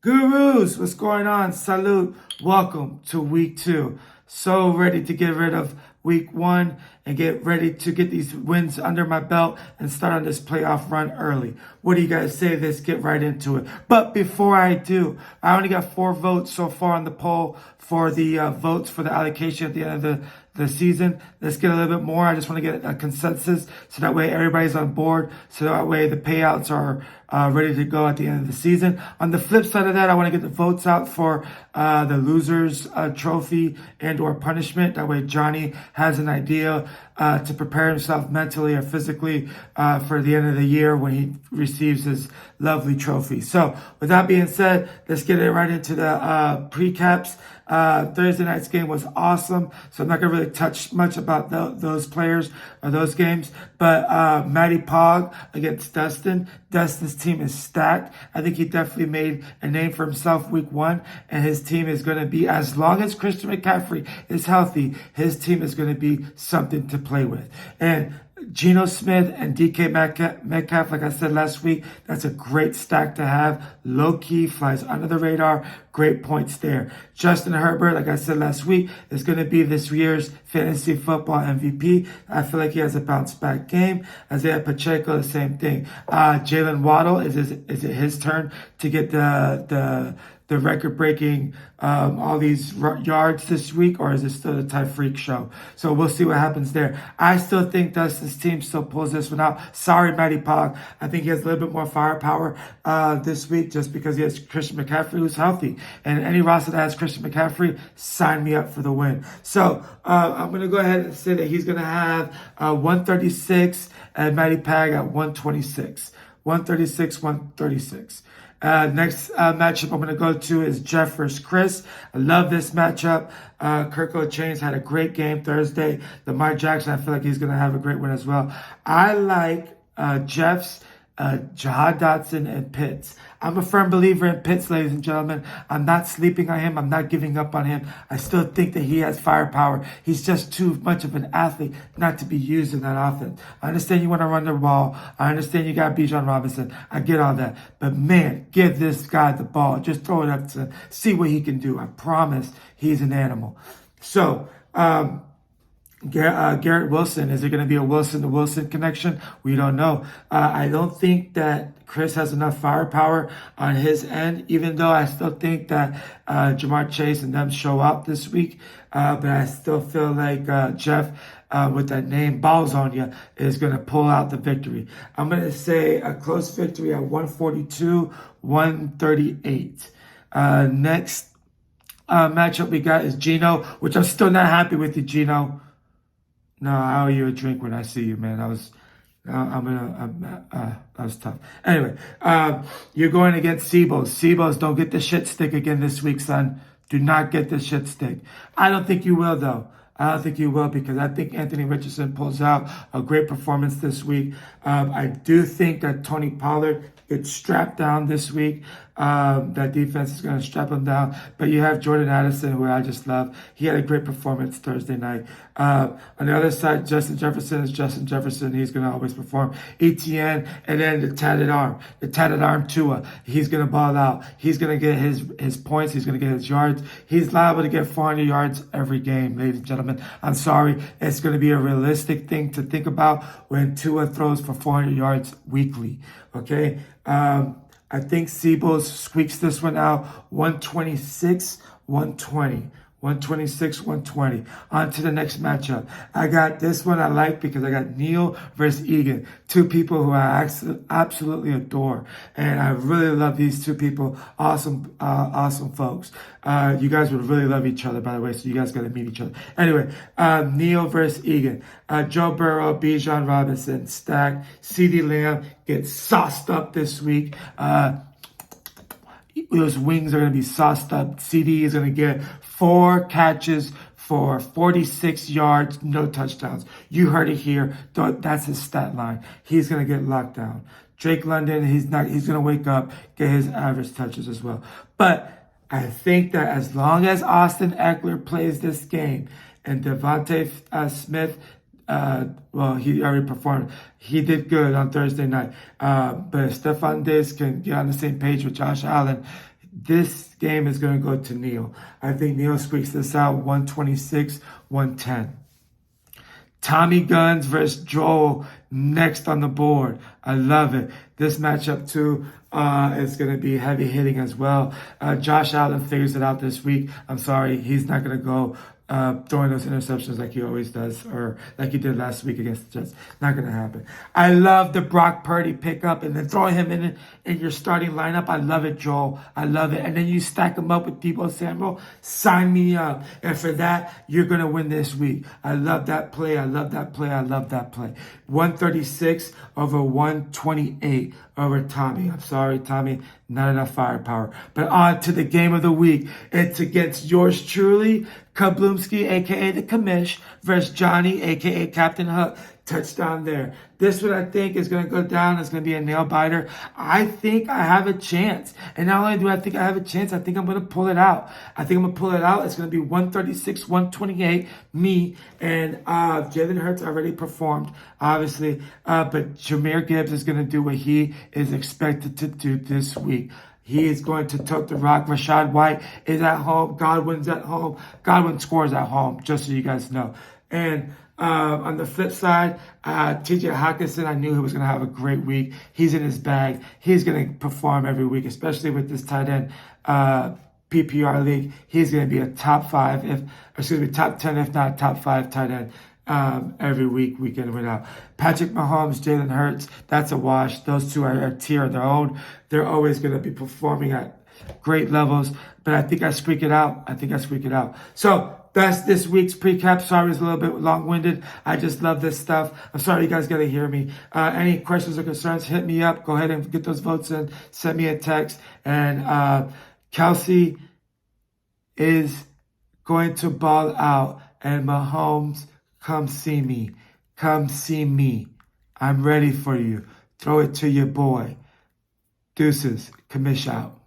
Gurus, what's going on? Salute. Welcome to week 2. So ready to get rid of week 1 and get ready to get these wins under my belt and start on this playoff run early. What do you guys say? Let's get right into it. But before I do, I only got 4 votes so far on the poll for the votes for the allocation at the end of the season. Let's get a little bit more. I just want to get a consensus so that way everybody's on board. So that way the payouts are ready to go at the end of the season. On the flip side of that, I want to get the votes out for the losers trophy and or punishment. That way Johnny has an idea to prepare himself mentally or physically for the end of the year when he receives his lovely trophy. So with that being said, let's get it right into the precaps. Thursday night's game was awesome, so I'm not gonna really touch much about those players or those games. But Matty Pog against Dustin. Dustin's team is stacked. I think he definitely made a name for himself week 1, and his team is going to be, as long as Christian McCaffrey is healthy, his team is going to be something to play with. And Geno Smith and DK Metcalf, like I said last week, that's a great stack to have. Low-key, flies under the radar. Great points there. Justin Herbert, like I said last week, is going to be this year's fantasy football MVP. I feel like he has a bounce-back game. Isaiah Pacheco, the same thing. Jalen Waddle, is it his turn to get the record-breaking all these yards this week, or is it still the Tyreek show? So we'll see what happens there. I still think Dustin's team still pulls this one out. Sorry, Matty Pog. I think he has a little bit more firepower this week just because he has Christian McCaffrey who's healthy. And any roster that has Christian McCaffrey, sign me up for the win. So I'm going to go ahead and say that he's going to have 136 and Matty Pag at 126. 136, 136. Next matchup I'm going to go to is Jeff versus Chris. I love this matchup. Kirk Chains had a great game Thursday. Lamar Jackson, I feel like he's going to have a great one as well. I like Jeff's Jahad Dotson and Pitts. I'm a firm believer in Pitts, ladies and gentlemen. I'm not sleeping on him. I'm not giving up on him. I still think that he has firepower. He's just too much of an athlete not to be used in that offense. I understand you want to run the ball. I understand you got Bijan Robinson. I get all that. But man, give this guy the ball. Just throw it up to see what he can do. I promise he's an animal. So, Garrett Wilson, is it going to be a Wilson to Wilson connection? We don't know. I don't think that Chris has enough firepower on his end, even though I still think that Jamar Chase and them show up this week. But I still feel like Jeff, with that name, Balls on you, is going to pull out the victory. I'm going to say a close victory at 142, 138. Next matchup we got is Geno, which I'm still not happy with you, Geno. No, I owe you a drink when I see you, man. That was tough. Anyway, you're going against Sebos. Sebos, don't get the shit stick again this week, son. Do not get the shit stick. I don't think you will, though. I don't think you will, because I think Anthony Richardson pulls out a great performance this week. I do think that Tony Pollard gets strapped down this week. That defense is going to strap him down. But you have Jordan Addison, who I just love. He had a great performance Thursday night. On the other side, Justin Jefferson is Justin Jefferson. He's going to always perform. ETN, and then the tatted arm Tua. He's going to ball out. He's going to get his points. He's going to get his yards. He's liable to get 400 yards every game, ladies and gentlemen. I'm sorry. It's going to be a realistic thing to think about when Tua throws for 400 yards weekly. Okay? I think Sebos squeaks this one out, 126, 120. 126, 120. On to the next matchup. I got this one I like because I got Neil versus Egan. 2 people who I absolutely adore. And I really love these 2 people. Awesome, awesome folks. You guys would really love each other, by the way, so you guys got to meet each other. Anyway, Neil versus Egan. Joe Burrow, Bijan Robinson, stacked. CeeDee Lamb gets sauced up this week. Those wings are going to be sauced up. CD is going to get 4 catches for 46 yards, no touchdowns. You heard it here. That's his stat line. He's going to get locked down. Drake London, he's going to wake up, get his average touches as well. But I think that as long as Austin Eckler plays this game and Devontae Smith, well, he already performed. He did good on Thursday night. But if Stephon Diggs can get on the same page with Josh Allen, This game is going to go to Neil. I think Neil squeaks this out 126-110. Tommy Guns versus Joel next on the board. I love it. This matchup too is going to be heavy hitting as well. Josh Allen figures it out this week. I'm sorry, he's not going to go throwing those interceptions like he always does, or like he did last week against the Jets. Not going to happen. I love the Brock Purdy pickup and then throwing him in your starting lineup. I love it, Joel. I love it. And then you stack him up with Deebo Samuel. Sign me up. And for that, you're going to win this week. I love that play. I love that play. I love that play. 136 over 128 over Tommy. I'm sorry, Tommy. Not enough firepower. But on to the game of the week. It's against yours truly, Kablumski, a.k.a. the Commish, versus Johnny, a.k.a. Captain Hook. Touchdown there. This one I think is going to go down. It's going to be a nail biter. I think I have a chance. And not only do I think I have a chance, I think I'm going to pull it out. I think I'm going to pull it out. It's going to be 136-128. Me and Jalen Hurts already performed, obviously. But Jahmyr Gibbs is going to do what he is expected to do this week. He is going to tote the rock. Rashad White is at home. Godwin's at home. Godwin scores at home, just so you guys know. And on the flip side, TJ Hawkinson, I knew he was going to have a great week. He's in his bag. He's going to perform every week, especially with this tight end PPR league. He's going to be a top 10, if not top 5 tight end every week, week in and week out. Patrick Mahomes, Jalen Hurts, that's a wash. Those two are a tier of their own. They're always going to be performing at great levels, but I think I squeak it out. So that's this week's pre-cap. Sorry, it's a little bit long-winded. I just love this stuff. I'm sorry you guys got to hear me. Any questions or concerns, hit me up. Go ahead and get those votes in. Send me a text. And Kelsey is going to ball out. And Mahomes, come see me. Come see me. I'm ready for you. Throw it to your boy. Deuces. Commish out.